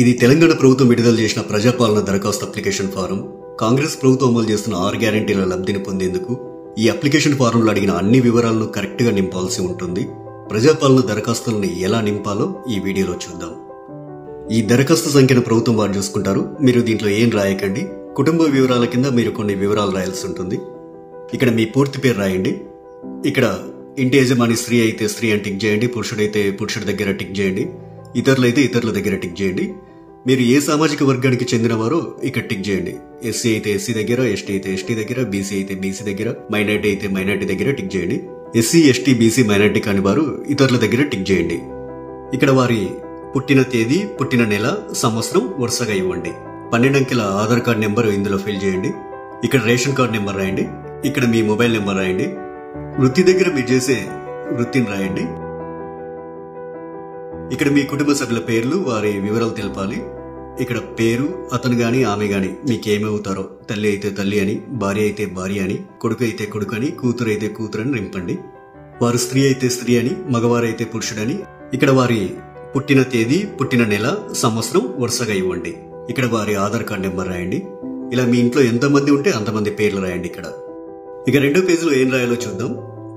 ఇది తెలంగాణ ప్రభుత్వం విడుదల చేసిన ప్రజాపాలన దరఖాస్తు అప్లికేషన్ ఫారం. కాంగ్రెస్ ప్రభుత్వం అమలు చేస్తున్న 6 గ్యారెంటీల లబ్ధిని పొందేందుకు ఈ అప్లికేషన్ ఫారంలో అడిగిన అన్ని వివరాలను కరెక్ట్ గా నింపాల్సి ఉంటుంది. ప్రజాపాలన దరఖాస్తులను ఎలా నింపాలో ఈ వీడియోలో చూద్దాం. ఈ దరఖాస్తు సంఖ్యను ప్రభుత్వం వారు చూసుకుంటారు. మీరు దీంట్లో ఏం రాయకండి. కుటుంబ వివరాల కింద మీరు కొన్ని వివరాలు రాయాల్సి ఉంటుంది. ఇక్కడ మీ పూర్తి పేరు రాయండి. ఇక్కడ ఇంటి యజమాని స్త్రీ అయితే స్త్రీ అని టిక్ చేయండి, పురుషుడైతే పురుషుడి దగ్గర టిక్ చేయండి, ఇతరులైతే ఇతరుల దగ్గర టిక్ చేయండి. మీరు ఏ సామాజిక వర్గానికి చెందినవారో ఇక్కడ టిక్ చేయండి. ఎస్సీ అయితే ఎస్సీ దగ్గర, ఎస్టీ అయితే ఎస్టీ దగ్గర, బీసీ అయితే బీసీ దగ్గర, మైనార్టీ అయితే మైనార్టీ దగ్గర టిక్ చేయండి. ఎస్సీ ఎస్టీ బీసీ మైనార్టీ కాని వారు ఇతరుల దగ్గర టిక్ చేయండి. ఇక్కడ వారి పుట్టిన తేదీ, పుట్టిన నెల, సంవత్సరం వరుసగా ఇవ్వండి. 12 అంకెల ఆధార్ కార్డ్ నెంబర్ ఇందులో ఫిల్ చేయండి. ఇక్కడ రేషన్ కార్డ్ నెంబర్ రాయండి. ఇక్కడ మీ మొబైల్ నెంబర్ రాయండి. వృత్తి దగ్గర మీరు చేసే వృత్తిని రాయండి. ఇక్కడ మీ కుటుంబ సభ్యుల పేర్లు, వారి వివరాలు తెలపాలి. ఇక్కడ పేరు, అతను గాని ఆమె గాని మీకేమవుతారో, తల్లి అయితే తల్లి అని, భార్య అయితే భార్య అని, కొడుకు అయితే కొడుకు అని, కూతురు అయితే కూతురు అని నింపండి. వారు స్త్రీ అయితే స్త్రీ అని, మగవారైతే పురుషుడని. ఇక్కడ వారి పుట్టిన తేదీ, పుట్టిన నెల, సంవత్సరం వరుసగా ఇవ్వండి. ఇక్కడ వారి ఆధార్ కార్డ్ నెంబర్ రాయండి. ఇలా మీ ఇంట్లో ఎంతమంది ఉంటే అంతమంది పేర్లు రాయండి. ఇక్కడ ఇక 2వ పేజీలో ఏం రాయాలో చూద్దాం.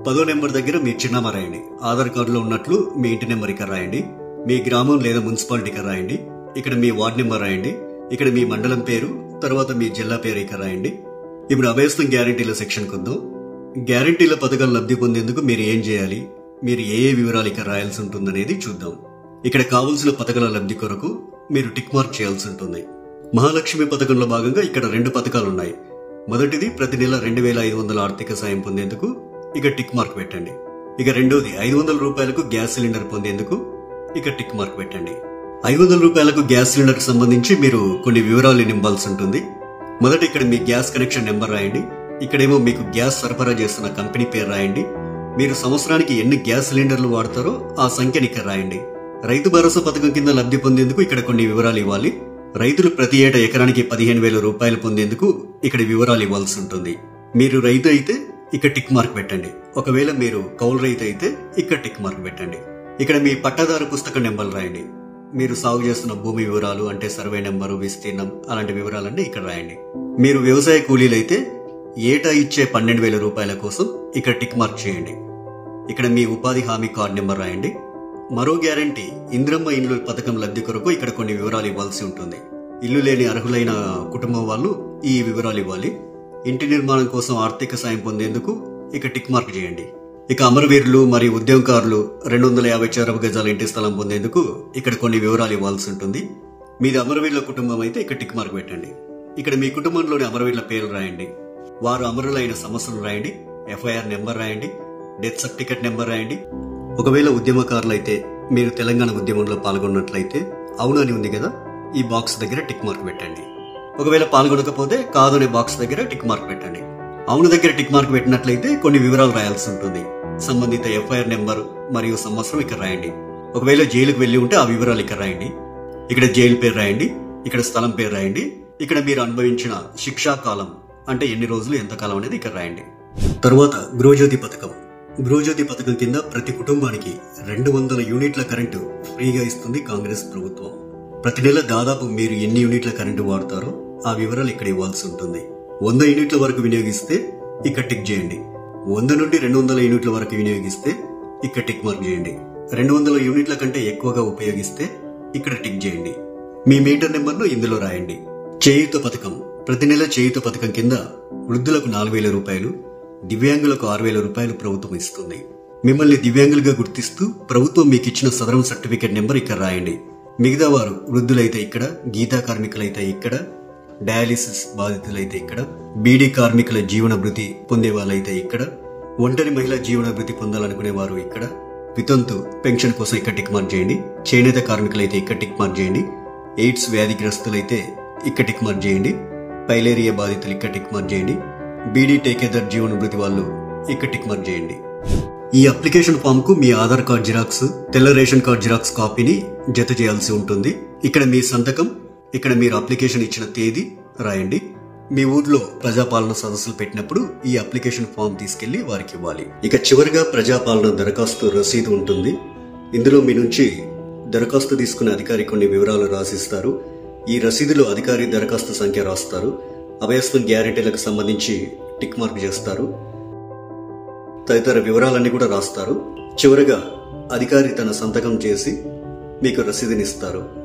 10వ నెంబర్ దగ్గర మీ చిరునామా రాయండి. ఆధార్ కార్డులో ఉన్నట్లు మీ ఇంటి నెంబర్ ఇక్కడ రాయండి. మీ గ్రామం లేదా మున్సిపాలిటీ ఇక్కడ రాయండి. ఇక్కడ మీ వార్డ్ నెంబర్ రాయండి. ఇక్కడ మీ మండలం పేరు, తర్వాత మీ జిల్లా పేరు ఇక్కడ రాయండి. ఇప్పుడు అభయస్థం గ్యారెంటీల సెక్షన్ కొద్దాం. గ్యారెంటీల పథకాలు లబ్ధి పొందేందుకు మీరు ఏం చేయాలి, మీరు ఏ వివరాలు ఇక్కడ రాయాల్సి ఉంటుందనేది చూద్దాం. ఇక్కడ కావలసిన పథకాల లబ్ధి కొరకు మీరు టిక్ మార్క్ చేయాల్సి ఉంటుంది. మహాలక్ష్మి పథకంలో భాగంగా ఇక్కడ 2 పథకాలు ఉన్నాయి. మొదటిది ప్రతి నెల 2500 ఆర్థిక సాయం పొందేందుకు ఇక టిక్ మార్క్ పెట్టండి. ఇక రెండోది 500 రూపాయలకు గ్యాస్ సిలిండర్ పొందేందుకు ఇక టిక్ మార్క్ పెట్టండి. 500 రూపాయలకు గ్యాస్ సిలిండర్ కు సంబంధించి మీరు కొన్ని వివరాలు నింపాల్సి ఉంటుంది. మొదట ఇక్కడ మీ గ్యాస్ కనెక్షన్ నెంబర్ రాయండి. ఇక్కడేమో మీకు గ్యాస్ సరఫరా చేస్తున్న కంపెనీ పేరు రాయండి. మీరు సంవత్సరానికి ఎన్ని గ్యాస్ సిలిండర్లు వాడతారో ఆ సంఖ్యని ఇక్కడ రాయండి. రైతు భరోసా పథకం కింద లబ్ధి పొందేందుకు ఇక్కడ కొన్ని వివరాలు ఇవ్వాలి. రైతులు ప్రతి ఏటా ఎకరానికి 15,000 రూపాయలు పొందేందుకు ఇక్కడ వివరాలు ఇవ్వాల్సి ఉంటుంది. మీరు రైతు అయితే ఇక్కడ టిక్ మార్క్ పెట్టండి. ఒకవేళ మీరు కౌలు రైతు అయితే ఇక్కడ టిక్ మార్క్ పెట్టండి. ఇక్కడ మీ పట్టాదారు పుస్తక నెంబర్లు రాయండి. మీరు సాగు చేస్తున్న భూమి వివరాలు అంటే సర్వే నెంబరు, విస్తీర్ణం అలాంటి వివరాలన్నీ ఇక్కడ రాయండి. మీరు వ్యవసాయ కూలీలైతే ఏటా ఇచ్చే 12,000 రూపాయల కోసం ఇక్కడ టిక్ మార్క్ చేయండి. ఇక్కడ మీ ఉపాధి హామీ కార్డు నెంబర్ రాయండి. మరో గ్యారంటీ ఇంద్రమ్మ ఇల్లు పథకం లబ్ధి కొరకు ఇక్కడ కొన్ని వివరాలు ఇవ్వాల్సి ఉంటుంది. ఇల్లు లేని అర్హులైన కుటుంబం వాళ్ళు ఈ వివరాలు ఇవ్వాలి. ఇంటి నిర్మాణం కోసం ఆర్థిక సాయం పొందేందుకు ఇక టిక్ మార్క్ చేయండి. ఇక అమరవీరులు మరియు ఉద్యమకారులు 250 చదరపు గజాల ఇంటి స్థలం పొందేందుకు ఇక్కడ కొన్ని వివరాలు ఇవ్వాల్సి ఉంటుంది. మీది అమరవీరుల కుటుంబం అయితే ఇక్కడ టిక్ మార్క్ పెట్టండి. ఇక్కడ మీ కుటుంబంలోని అమరవీరుల పేర్లు రాయండి. వారు అమరులైన సంవత్సరం రాయండి. FIR నెంబర్ రాయండి. డెత్ సర్టిఫికెట్ నెంబర్ రాయండి. ఒకవేళ ఉద్యమకారులైతే మీరు తెలంగాణ ఉద్యమంలో పాల్గొన్నట్లయితే అవును అని ఉంది కదా, ఈ బాక్స్ దగ్గర టిక్ మార్క్ పెట్టండి. ఒకవేళ పాల్గొనకపోతే కాదు అనే బాక్స్ దగ్గర టిక్ మార్క్ పెట్టండి. అవును దగ్గర టిక్ మార్క్ పెట్టినట్లయితే కొన్ని వివరాలు రాయాల్సి ఉంటుంది. సంబంధిత FIR నెంబర్ మరియు సంవత్సరం ఇక్కడ రాయండి. ఒకవేళ జైలుకు వెళ్లి ఉంటే ఆ వివరాలు ఇక్కడ రాయండి. ఇక్కడ జైలు పేరు రాయండి. ఇక్కడ స్థలం పేరు రాయండి. ఇక్కడ మీరు అనుభవించిన శిక్షా కాలం అంటే ఎన్ని రోజులు, ఎంత కాలం అనేది ఇక్కడ రాయండి. తరువాత గృహజ్యోతి పథకం. గృహజ్యోతి పథకం కింద ప్రతి కుటుంబానికి 200 యూనిట్ల కరెంటు ఫ్రీగా ఇస్తుంది కాంగ్రెస్ ప్రభుత్వం. ప్రతి నెల దాదాపు మీరు ఎన్ని యూనిట్ల కరెంటు వాడతారో ఆ వివరాలు ఇక్కడ ఇవ్వాల్సి ఉంటుంది. 100 యూనిట్ల వరకు వినియోగిస్తే ఇక్కడ టిక్ చేయండి. 100 నుండి 200 యూనిట్ల వరకు వినియోగిస్తే ఇక్కడ టిక్ మార్క్ చేయండి. 200 యూనిట్ల కంటే ఎక్కువగా ఉపయోగిస్తే ఇక్కడ టిక్ చేయండి. మీ మీటర్ నెంబర్ను ఇందులో రాయండి. చేయూత పథకం. ప్రతి నెల చేయూత పథకం కింద వృద్ధులకు 4,000 రూపాయలు, దివ్యాంగులకు 6,000 రూపాయలు ప్రభుత్వం ఇస్తుంది. మిమ్మల్ని దివ్యాంగులుగా గుర్తిస్తూ ప్రభుత్వం మీకు ఇచ్చిన సదరం సర్టిఫికేట్ నెంబర్ ఇక్కడ రాయండి. మిగతా వారు వృద్ధులైతే ఇక్కడ, గీతా కార్మికులైతే ఇక్కడ, డయాలిసిస్ బాధితులైతే ఇక్కడ, బీడీ కార్మికుల జీవన భృతి పొందే వాళ్ళైతే ఇక్కడ, ఒంటరి మహిళా జీవన భృతి పొందాలనుకునే వారు ఇక్కడ, వితంతు పెన్షన్ కోసం ఇక్కడ టిక్ మార్క్ చేయండి. చేనేత కార్మికులైతే ఇక్కడ టిక్ మార్క్ చేయండి. ఎయిడ్స్ వ్యాధిగ్రస్తులైతే ఇక్కడ టిక్ మార్క్ చేయండి. పైలేరియా బాధితులు ఇక్కడ టిక్ మార్క్ చేయండి. బీడీ టేకేదర్ జీవన భృతి వాళ్ళు ఇక్కడ టిక్ మార్క్ చేయండి. ఈ అప్లికేషన్ ఫామ్ కు మీ ఆధార్ కార్డ్ జిరాక్స్, తెల్ల రేషన్ కార్డ్ జిరాక్స్ కాపీని జత చేయాల్సి ఉంటుంది. ఇక్కడ మీ సంతకం, ఇక్కడ మీరు అప్లికేషన్ ఇచ్చిన తేదీ రాయండి. మీ ఊర్లో ప్రజాపాలన సదస్సులు పెట్టినప్పుడు ఈ అప్లికేషన్ ఫామ్ తీసుకెళ్లి వారికి ఇవ్వాలి. ఇక చివరిగా ప్రజాపాలన దరఖాస్తు రసీదు ఉంటుంది. ఇందులో మీ నుంచి దరఖాస్తు తీసుకునే అధికారి కొన్ని వివరాలు రాసిస్తారు. ఈ రసీదులో అధికారి దరఖాస్తు సంఖ్య రాస్తారు. అభయస్థం గ్యారెంటీలకు సంబంధించి టిక్ మార్క్ చేస్తారు. తదితర వివరాలన్నీ కూడా రాస్తారు. చివరగా అధికారి తన సంతకం చేసి మీకు రసీదునిస్తారు.